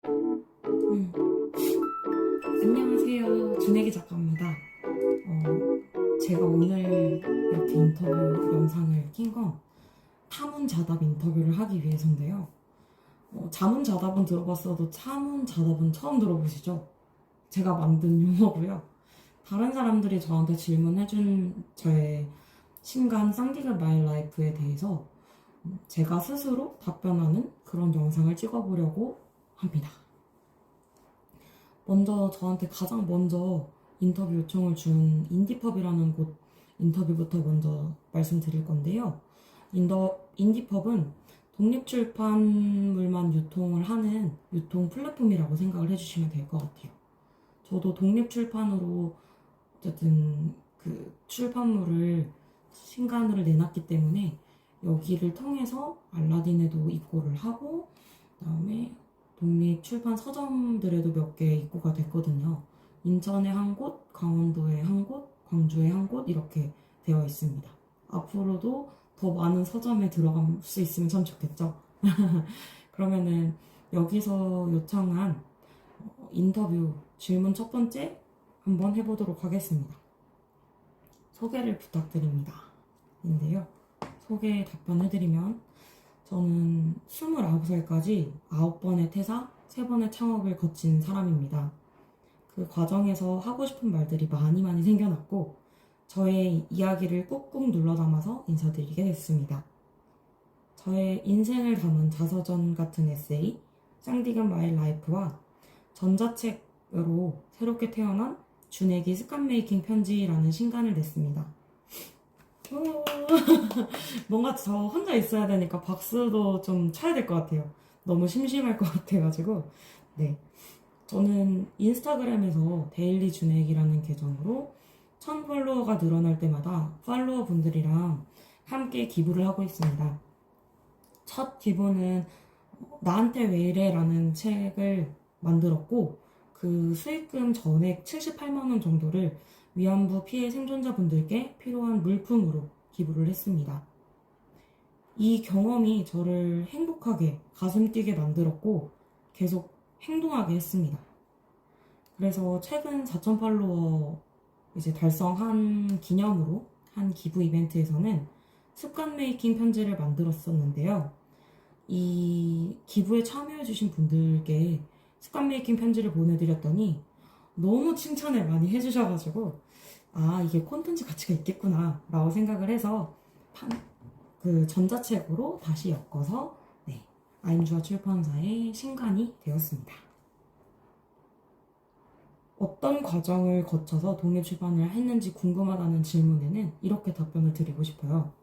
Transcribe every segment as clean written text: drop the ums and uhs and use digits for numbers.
음, 안녕하세요. 준혜기 작가입니다. 제가 오늘 이렇게 인터뷰 영상을 킨 건 타문자답 인터뷰를 하기 위해서인데요. 자문자답은 들어봤어도 타문자답은 처음 들어보시죠? 제가 만든 용어고요. 다른 사람들이 저한테 질문해준 저의 신간 쌍디글 마이 라이프에 대해서 제가 스스로 답변하는 그런 영상을 찍어보려고 합니다. 먼저 저한테 가장 먼저 인터뷰 요청을 준 인디펍이라는 곳 인터뷰부터 먼저 말씀드릴 건데요. 인디펍은 독립출판물만 유통을 하는 유통 플랫폼이라고 생각을 해주시면 될 것 같아요. 저도 독립출판으로 어쨌든 그 출판물을 신간으로 내놨기 때문에 여기를 통해서 알라딘에도 입고를 하고 그다음에 독립 출판 서점들에도 몇 개 입고가 됐거든요. 인천에 한 곳, 강원도에 한 곳, 광주에 한 곳 이렇게 되어 있습니다. 앞으로도 더 많은 서점에 들어갈 수 있으면 참 좋겠죠. 그러면은 여기서 요청한 인터뷰 질문 첫 번째 한번 해보도록 하겠습니다. 소개를 부탁드립니다. 인데요. 소개 답변해드리면 저는 29살까지 9번의 퇴사, 3번의 창업을 거친 사람입니다. 그 과정에서 하고 싶은 말들이 많이 생겨났고 저의 이야기를 꾹꾹 눌러 담아서 인사드리게 됐습니다. 저의 인생을 담은 자서전 같은 에세이, 쌍디금 마이 라이프와 전자책으로 새롭게 태어난 준혜기 습관 메이킹 편지라는 신간을 냈습니다. 뭔가 저 혼자 있어야 되니까 박수도 좀 쳐야 될 것 같아요. 너무 심심할 것 같아가지고. 네. 저는 인스타그램에서 데일리 준액이라는 계정으로 1000팔로워가 늘어날 때마다 팔로워 분들이랑 함께 기부를 하고 있습니다. 첫 기부는 나한테 왜 이래 라는 책을 만들었고 그 수익금 전액 78만원 정도를 위안부 피해 생존자분들께 필요한 물품으로 기부를 했습니다. 이 경험이 저를 행복하게 가슴 뛰게 만들었고 계속 행동하게 했습니다. 그래서 최근 4,000팔로워 이제 달성한 기념으로 한 기부 이벤트에서는 습관 메이킹 편지를 만들었었는데요. 이 기부에 참여해주신 분들께 습관 메이킹 편지를 보내드렸더니 너무 칭찬을 많이 해주셔가지고 이게 콘텐츠 가치가 있겠구나 라고 생각을 해서 그 전자책으로 다시 엮어서 아임주아 출판사의 신간이 되었습니다. 어떤 과정을 거쳐서 독립출판을 했는지 궁금하다는 질문에는 이렇게 답변을 드리고 싶어요.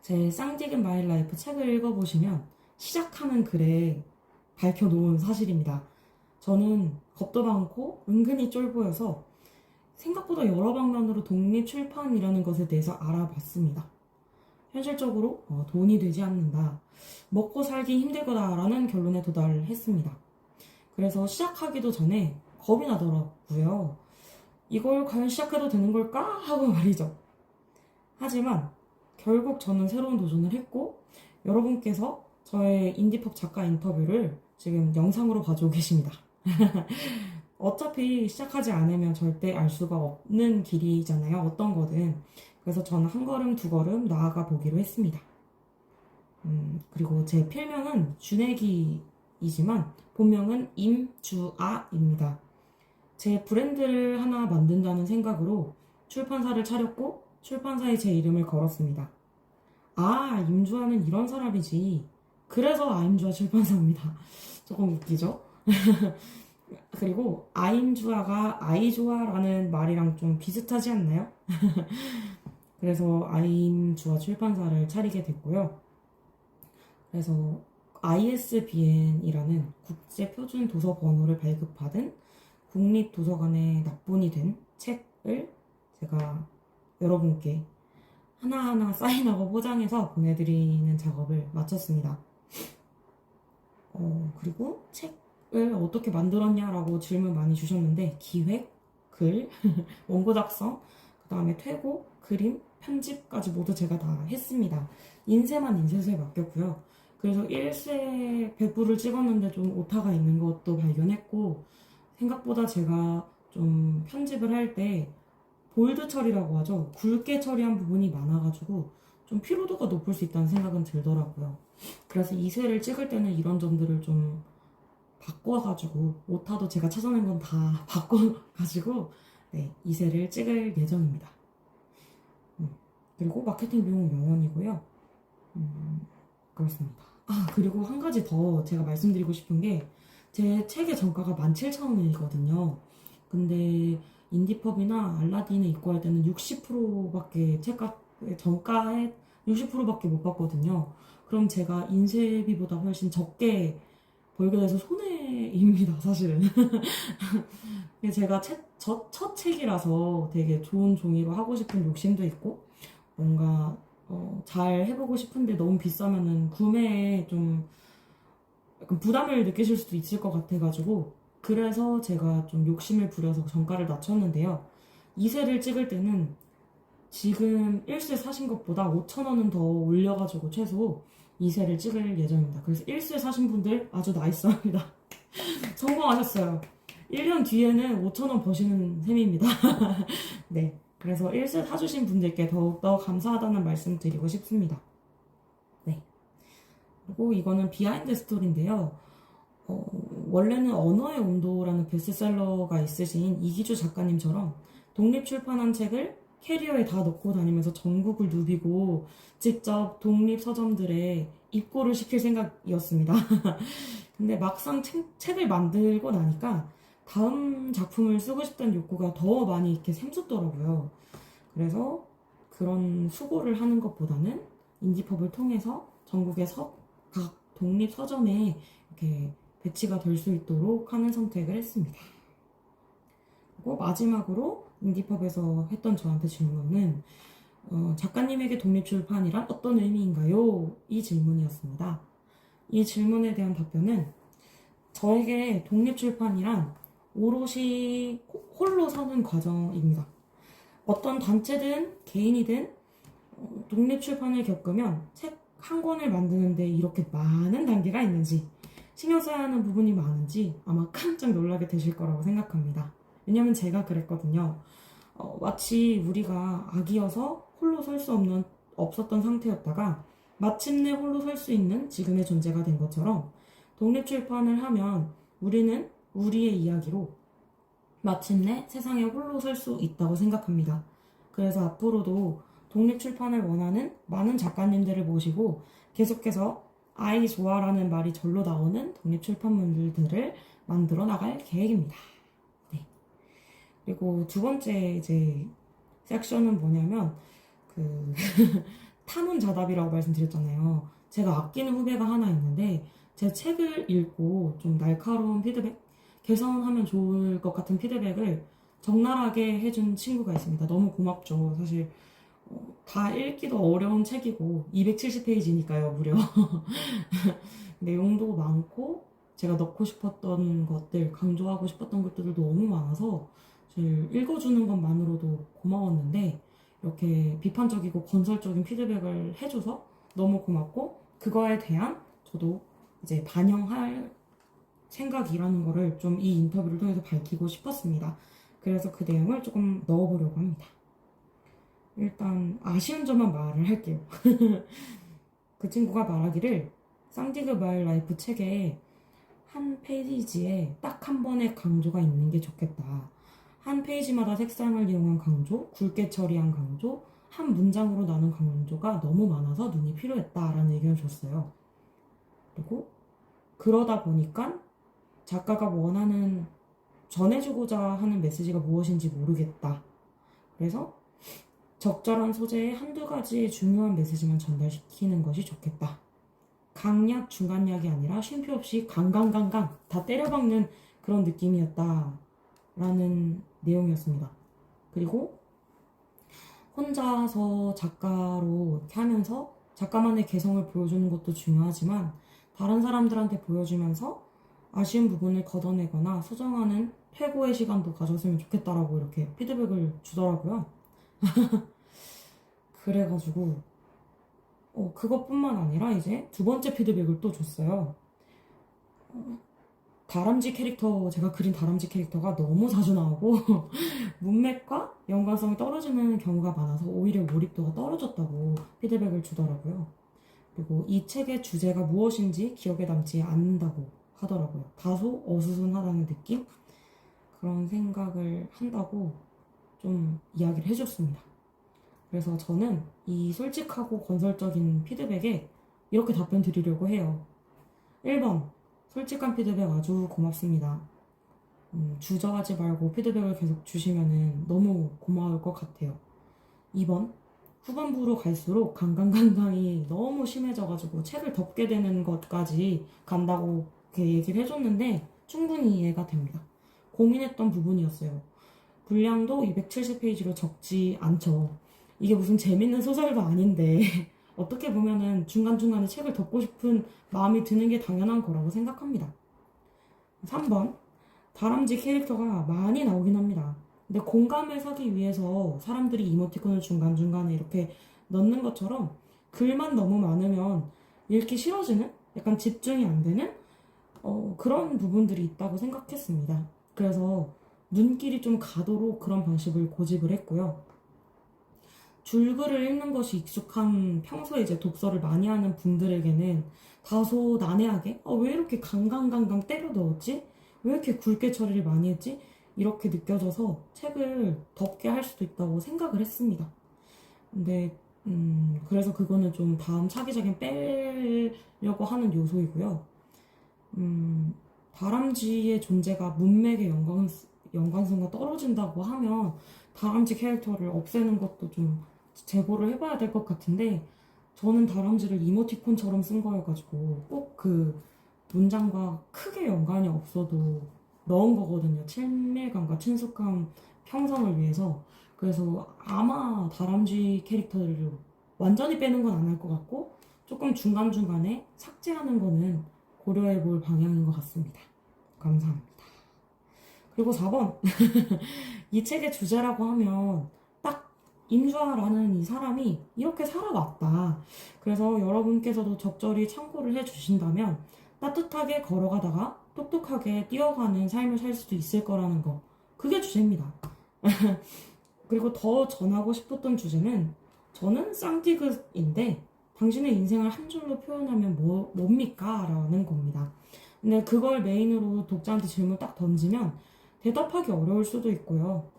제 쌍디금 마이 라이프 책을 읽어보시면 시작하는 글에 밝혀놓은 사실입니다. 저는 겁도 많고 은근히 쫄보여서 생각보다 여러 방면으로 독립출판이라는 것에 대해서 알아봤습니다. 현실적으로 돈이 되지 않는다. 먹고 살기 힘들거다라는 결론에 도달했습니다. 그래서 시작하기도 전에 겁이 나더라고요. 이걸 과연 시작해도 되는 걸까? 하고 말이죠. 하지만 결국 저는 새로운 도전을 했고 여러분께서 저의 인디펍 작가 인터뷰를 지금 영상으로 봐주고 계십니다. 어차피 시작하지 않으면 절대 알 수가 없는 길이잖아요. 어떤 거든. 그래서 저는 한 걸음 두 걸음 나아가 보기로 했습니다. 그리고 제 필명은 준혜기이지만 본명은 임주아입니다. 제 브랜드를 하나 만든다는 생각으로 출판사를 차렸고 출판사에 제 이름을 걸었습니다. 임주아는 이런 사람이지. 그래서 아임주아 출판사입니다. 조금 웃기죠? 그리고 아임주아가 아이조아라는 말이랑 좀 비슷하지 않나요? 그래서 아임주아 출판사를 차리게 됐고요. 그래서 ISBN이라는 국제표준도서 번호를 발급받은 국립도서관에 납본이 된 책을 제가 여러분께 하나하나 사인하고 포장해서 보내드리는 작업을 마쳤습니다. 그리고 책을 어떻게 만들었냐라고 질문 많이 주셨는데 기획, 글, 원고 작성, 그 다음에 퇴고, 그림, 편집까지 모두 제가 다 했습니다. 인쇄만 인쇄소에 맡겼고요. 그래서 1세 100부를 찍었는데 좀 오타가 있는 것도 발견했고, 생각보다 제가 좀 편집을 할 때 볼드 처리라고 하죠. 굵게 처리한 부분이 많아가지고 좀 피로도가 높을 수 있다는 생각은 들더라고요. 그래서 2세를 찍을 때는 이런 점들을 좀 바꿔가지고, 오타도 제가 찾아낸 건 다 바꿔가지고, 네, 2세를 찍을 예정입니다. 그리고 마케팅 비용은 0원이고요. 그렇습니다. 그리고 한 가지 더 제가 말씀드리고 싶은 게, 제 책의 정가가 17,000원이거든요. 근데 인디펍이나 알라딘에 입고할 때는 60%밖에 책값, 정가에 60%밖에 못 받거든요. 그럼 제가 인쇄비보다 훨씬 적게 벌게 돼서 손해입니다, 사실은. 제가 첫 책이라서 되게 좋은 종이로 하고 싶은 욕심도 있고, 뭔가 잘 해보고 싶은데 너무 비싸면은 구매에 좀 약간 부담을 느끼실 수도 있을 것 같아가지고, 그래서 제가 좀 욕심을 부려서 정가를 낮췄는데요. 2세를 찍을 때는 지금 1세 사신 것보다 5,000원은 더 올려가지고 최소 2세를 찍을 예정입니다. 그래서 1세 사신 분들 아주 나이스합니다. 성공하셨어요. 1년 뒤에는 5,000원 버시는 셈입니다. 네. 그래서 1세 사주신 분들께 더욱더 감사하다는 말씀 드리고 싶습니다. 네. 그리고 이거는 비하인드 스토리인데요. 원래는 언어의 온도라는 베스트셀러가 있으신 이기주 작가님처럼 독립출판한 책을 캐리어에 다 넣고 다니면서 전국을 누비고 직접 독립 서점들에 입고를 시킬 생각이었습니다. 근데 막상 책을 만들고 나니까 다음 작품을 쓰고 싶다는 욕구가 더 많이 이렇게 샘솟더라고요. 그래서 그런 수고를 하는 것보다는 인디펍을 통해서 전국의 각 독립 서점에 이렇게 배치가 될 수 있도록 하는 선택을 했습니다. 그리고 마지막으로 인디펍에서 했던 저한테 질문은 작가님에게 독립출판이란 어떤 의미인가요? 이 질문이었습니다. 이 질문에 대한 답변은, 저에게 독립출판이란 오롯이 홀로 서는 과정입니다. 어떤 단체든 개인이든 독립출판을 겪으면 책 한 권을 만드는데 이렇게 많은 단계가 있는지, 신경 써야 하는 부분이 많은지 아마 깜짝 놀라게 되실 거라고 생각합니다. 왜냐면 제가 그랬거든요. 마치 우리가 아기여서 홀로 설 수 없었던 상태였다가 마침내 홀로 설 수 있는 지금의 존재가 된 것처럼, 독립출판을 하면 우리는 우리의 이야기로 마침내 세상에 홀로 설 수 있다고 생각합니다. 그래서 앞으로도 독립출판을 원하는 많은 작가님들을 모시고 계속해서 아이 좋아라는 말이 절로 나오는 독립출판물들을 만들어 나갈 계획입니다. 네. 그리고 두 번째 이제 섹션은 뭐냐면, 타문자답이라고 말씀드렸잖아요. 제가 아끼는 후배가 하나 있는데, 제 책을 읽고 좀 날카로운 피드백, 개선하면 좋을 것 같은 피드백을 적나라하게 해준 친구가 있습니다. 너무 고맙죠. 사실 다 읽기도 어려운 책이고 270페이지니까요, 무려. 내용도 많고 제가 넣고 싶었던 것들, 강조하고 싶었던 것들도 너무 많아서 읽어주는 것만으로도 고마웠는데, 이렇게 비판적이고 건설적인 피드백을 해줘서 너무 고맙고, 그거에 대한 저도 이제 반영할 생각이라는 거를 좀 이 인터뷰를 통해서 밝히고 싶었습니다. 그래서 그 내용을 조금 넣어보려고 합니다. 일단 아쉬운 점만 말을 할게요. 그 친구가 말하기를, 쌍디그 마일 라이프 책에 한 페이지에 딱 한 번의 강조가 있는 게 좋겠다. 한 페이지마다 색상을 이용한 강조, 굵게 처리한 강조, 한 문장으로 나눈 강조가 너무 많아서 눈이 필요했다라는 의견을 줬어요. 그리고 그러다 보니까 작가가 원하는, 전해주고자 하는 메시지가 무엇인지 모르겠다. 그래서 적절한 소재의 한두 가지의 중요한 메시지만 전달시키는 것이 좋겠다. 강약, 중간약이 아니라 쉼표 없이 강강강강 다 때려박는 그런 느낌이었다 라는 내용이었습니다. 그리고 혼자서 작가로 이렇게 하면서 작가만의 개성을 보여주는 것도 중요하지만, 다른 사람들한테 보여주면서 아쉬운 부분을 걷어내거나 수정하는 퇴고의 시간도 가졌으면 좋겠다라고 이렇게 피드백을 주더라고요. 그래가지고 그것뿐만 아니라 이제 두 번째 피드백을 또 줬어요. 다람쥐 캐릭터, 제가 그린 다람쥐 캐릭터가 너무 자주 나오고 문맥과 연관성이 떨어지는 경우가 많아서 오히려 몰입도가 떨어졌다고 피드백을 주더라고요. 그리고 이 책의 주제가 무엇인지 기억에 남지 않는다고 하더라고요. 다소 어수선하다는 느낌? 그런 생각을 한다고 좀 이야기를 해줬습니다. 그래서 저는 이 솔직하고 건설적인 피드백에 이렇게 답변 드리려고 해요. 1번, 솔직한 피드백 아주 고맙습니다. 주저하지 말고 피드백을 계속 주시면 너무 고마울 것 같아요. 2번, 후반부로 갈수록 강강강강이 너무 심해져가지고 책을 덮게 되는 것까지 간다고 이렇게 얘기를 해줬는데 충분히 이해가 됩니다. 고민했던 부분이었어요. 분량도 270페이지로 적지 않죠. 이게 무슨 재밌는 소설도 아닌데 어떻게 보면은 중간중간에 책을 덮고 싶은 마음이 드는 게 당연한 거라고 생각합니다. 3번, 다람쥐 캐릭터가 많이 나오긴 합니다. 근데 공감을 사기 위해서 사람들이 이모티콘을 중간중간에 이렇게 넣는 것처럼 글만 너무 많으면 읽기 싫어지는? 약간 집중이 안 되는? 그런 부분들이 있다고 생각했습니다. 그래서 눈길이 좀 가도록 그런 방식을 고집을 했고요. 줄글을 읽는 것이 익숙한 평소에 이제 독서를 많이 하는 분들에게는 다소 난해하게 왜 이렇게 강강강강 때려 넣었지? 왜 이렇게 굵게 처리를 많이 했지? 이렇게 느껴져서 책을 덮게 할 수도 있다고 생각을 했습니다. 근데 그래서 그거는 좀 다음 차기작엔 빼려고 하는 요소이고요. 다람쥐의 존재가 문맥의 연관성과 떨어진다고 하면 다람쥐 캐릭터를 없애는 것도 좀 재고를 해봐야 될 것 같은데 저는 다람쥐를 이모티콘처럼 쓴 거여가지고 꼭 그 문장과 크게 연관이 없어도 넣은 거거든요. 친밀감과 친숙함 형성을 위해서. 그래서 아마 다람쥐 캐릭터를 완전히 빼는 건 안 할 것 같고 조금 중간중간에 삭제하는 거는 고려해 볼 방향인 것 같습니다. 감사합니다. 그리고 4번. 이 책의 주제라고 하면 딱 임주아라는 이 사람이 이렇게 살아왔다. 그래서 여러분께서도 적절히 참고를 해주신다면 따뜻하게 걸어가다가 똑똑하게 뛰어가는 삶을 살 수도 있을 거라는 거. 그게 주제입니다. 그리고 더 전하고 싶었던 주제는 저는 쌍디귿인데 당신의 인생을 한 줄로 표현하면 뭡니까? 라는 겁니다. 근데 그걸 메인으로 독자한테 질문 딱 던지면 대답하기 어려울 수도 있고요.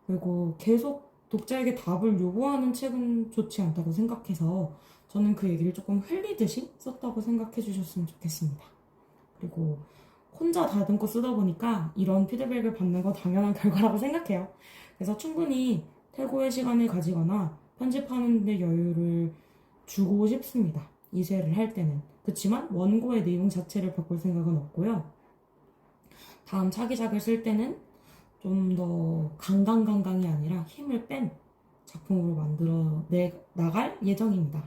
그리고 계속 독자에게 답을 요구하는 책은 좋지 않다고 생각해서 저는 그 얘기를 조금 흘리듯이 썼다고 생각해 주셨으면 좋겠습니다. 그리고 혼자 다듬고 쓰다 보니까 이런 피드백을 받는 건 당연한 결과라고 생각해요. 그래서 충분히 퇴고의 시간을 가지거나 편집하는 데 여유를 주고 싶습니다. 이세를 할 때는. 그렇지만 원고의 내용 자체를 바꿀 생각은 없고요. 다음 차기작을 쓸 때는 좀 더 강강강강이 아니라 힘을 뺀 작품으로 만들어 나갈 예정입니다.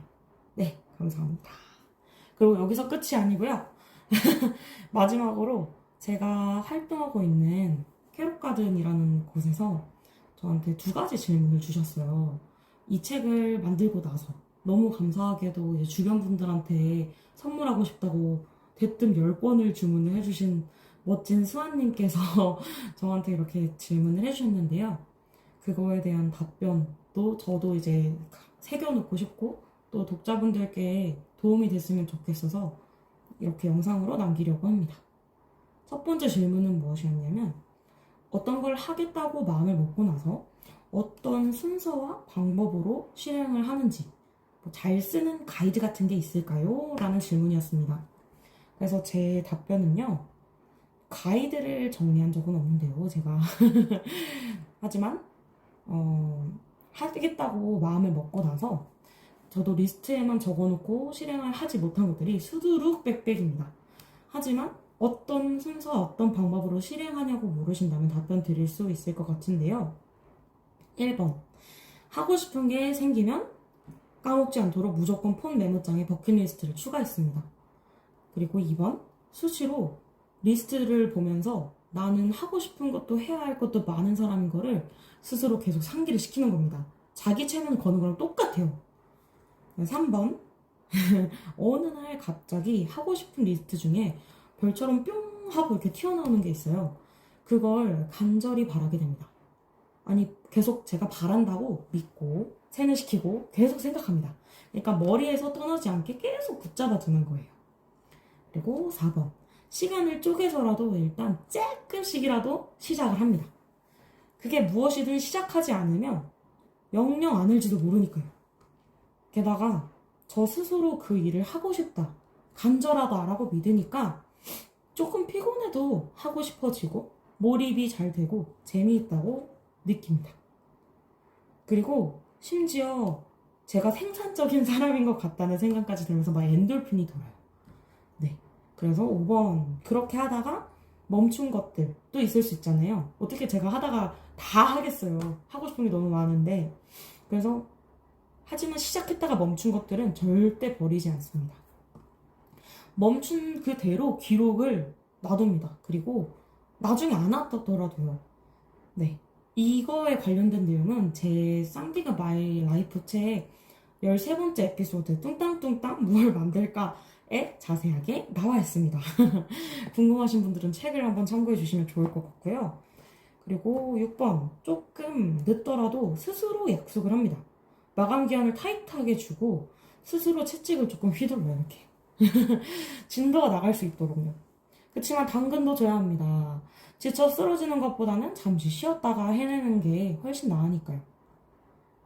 네, 감사합니다. 그리고 여기서 끝이 아니고요. 마지막으로 제가 활동하고 있는 캐럿가든이라는 곳에서 저한테 2가지 질문을 주셨어요. 이 책을 만들고 나서 너무 감사하게도 이제 주변 분들한테 선물하고 싶다고 대뜸 10권을 주문을 해주신 멋진 수아님께서 저한테 이렇게 질문을 해주셨는데요. 그거에 대한 답변도 저도 이제 새겨놓고 싶고 또 독자분들께 도움이 됐으면 좋겠어서 이렇게 영상으로 남기려고 합니다. 첫 번째 질문은 무엇이었냐면 어떤 걸 하겠다고 마음을 먹고 나서 어떤 순서와 방법으로 실행을 하는지 잘 쓰는 가이드 같은 게 있을까요? 라는 질문이었습니다. 그래서 제 답변은요. 가이드를 정리한 적은 없는데요, 제가. 하지만 하겠다고 마음을 먹고 나서 저도 리스트에만 적어놓고 실행을 하지 못한 것들이 수두룩 빽빽입니다. 하지만 어떤 순서, 어떤 방법으로 실행하냐고 물으신다면 답변 드릴 수 있을 것 같은데요. 1번. 하고 싶은 게 생기면 까먹지 않도록 무조건 폰 메모장에 버킷리스트를 추가했습니다. 그리고 2번. 수시로 리스트를 보면서 나는 하고 싶은 것도 해야 할 것도 많은 사람인 거를 스스로 계속 상기를 시키는 겁니다. 자기 체면 거는 거랑 똑같아요. 3번. 어느 날 갑자기 하고 싶은 리스트 중에 별처럼 뿅 하고 이렇게 튀어나오는 게 있어요. 그걸 간절히 바라게 됩니다. 아니, 계속 제가 바란다고 믿고 세뇌시키고 계속 생각합니다. 그러니까 머리에서 떠나지 않게 계속 붙잡아 두는 거예요. 그리고 4번. 시간을 쪼개서라도 일단 조금씩이라도 시작을 합니다. 그게 무엇이든 시작하지 않으면 영영 안 할지도 모르니까요. 게다가 저 스스로 그 일을 하고 싶다, 간절하다라고 믿으니까 조금 피곤해도 하고 싶어지고 몰입이 잘 되고 재미있다고 느낍니다. 그리고 심지어 제가 생산적인 사람인 것 같다는 생각까지 들면서 막 엔돌핀이 돌아요. 네. 그래서 5번. 그렇게 하다가 멈춘 것들도 있을 수 있잖아요. 어떻게 제가 하다가 다 하겠어요. 하고 싶은 게 너무 많은데. 그래서 하지만 시작했다가 멈춘 것들은 절대 버리지 않습니다. 멈춘 그대로 기록을 놔둡니다. 그리고 나중에 안 왔더라도요. 네. 이거에 관련된 내용은 제 쌍디가 마이 라이프 책 13번째 에피소드 뚱땅뚱땅 무얼 만들까에 자세하게 나와 있습니다. 궁금하신 분들은 책을 한번 참고해 주시면 좋을 것 같고요. 그리고 6번. 조금 늦더라도 스스로 약속을 합니다. 마감 기한을 타이트하게 주고 스스로 채찍을 조금 휘둘러요. 이렇게. 진도가 나갈 수 있도록요. 그렇지만 당근도 줘야 합니다. 지쳐 쓰러지는 것보다는 잠시 쉬었다가 해내는 게 훨씬 나으니까요.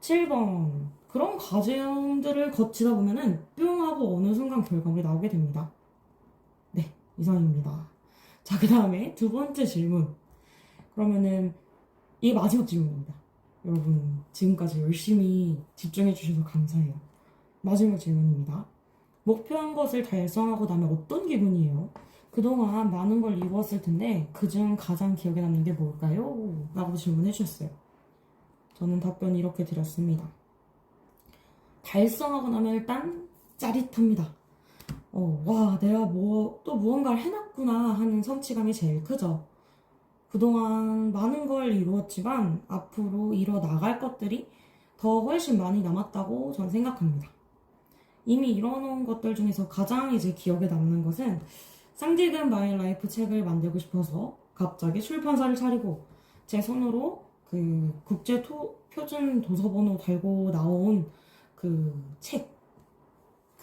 7번. 그런 과정들을 거치다 보면은 뿅 하고 어느 순간 결과물이 나오게 됩니다. 네, 이상입니다. 자, 그 다음에 두 번째 질문. 그러면은 이게 마지막 질문입니다. 여러분 지금까지 열심히 집중해 주셔서 감사해요. 마지막 질문입니다. 목표한 것을 달성하고 나면 어떤 기분이에요? 그동안 많은 걸 이루었을 텐데 그중 가장 기억에 남는 게 뭘까요? 라고 질문해 주셨어요. 저는 답변 이렇게 드렸습니다. 달성하고 나면 일단 짜릿합니다. 와, 내가 또 무언가를 해놨구나 하는 성취감이 제일 크죠. 그동안 많은 걸 이루었지만 앞으로 이뤄 나갈 것들이 더 훨씬 많이 남았다고 저는 생각합니다. 이미 이뤄놓은 것들 중에서 가장 이제 기억에 남는 것은 쌍디금 마이 라이프 책을 만들고 싶어서 갑자기 출판사를 차리고 제 손으로 그 국제 표준 도서번호 달고 나온 그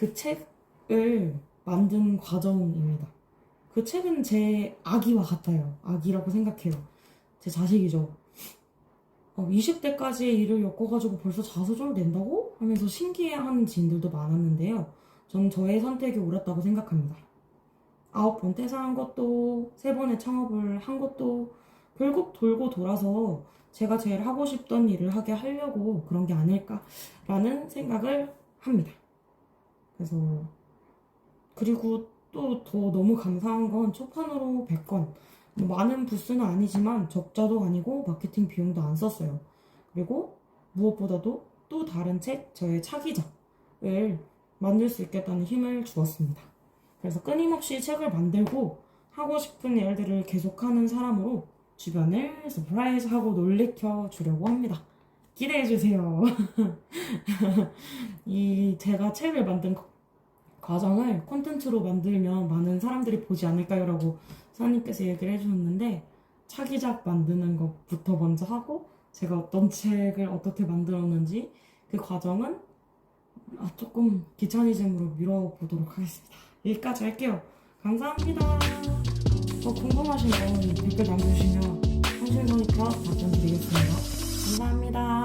책을 만든 과정입니다. 그 책은 제 아기와 같아요. 아기라고 생각해요. 제 자식이죠. 20대까지의 일을 엮어가지고 벌써 자소서를 낸다고? 하면서 신기해하는 지인들도 많았는데요. 저는 저의 선택이 옳았다고 생각합니다. 9번 퇴사한 것도 3번의 창업을 한 것도 결국 돌고 돌아서 제가 제일 하고 싶던 일을 하게 하려고 그런 게 아닐까라는 생각을 합니다. 그래서 그리고 또 더 너무 감사한 건 초판으로 100건 많은 부스는 아니지만 적자도 아니고 마케팅 비용도 안 썼어요. 그리고 무엇보다도 또 다른 책, 저의 차기작을 만들 수 있겠다는 힘을 주었습니다. 그래서 끊임없이 책을 만들고 하고 싶은 일들을 계속하는 사람으로 주변을 서프라이즈하고 놀래켜 주려고 합니다. 기대해주세요. 제가 책을 만든 과정을 콘텐츠로 만들면 많은 사람들이 보지 않을까요? 라고 사장님께서 얘기를 해주셨는데 차기작 만드는 것부터 먼저 하고 제가 어떤 책을 어떻게 만들었는지 그 과정은 조금 귀차니즘으로 미뤄보도록 하겠습니다. 여기까지 할게요. 감사합니다. 더 궁금하신 건 댓글 남겨주시면 성심성의껏 답변 드리겠습니다. 감사합니다.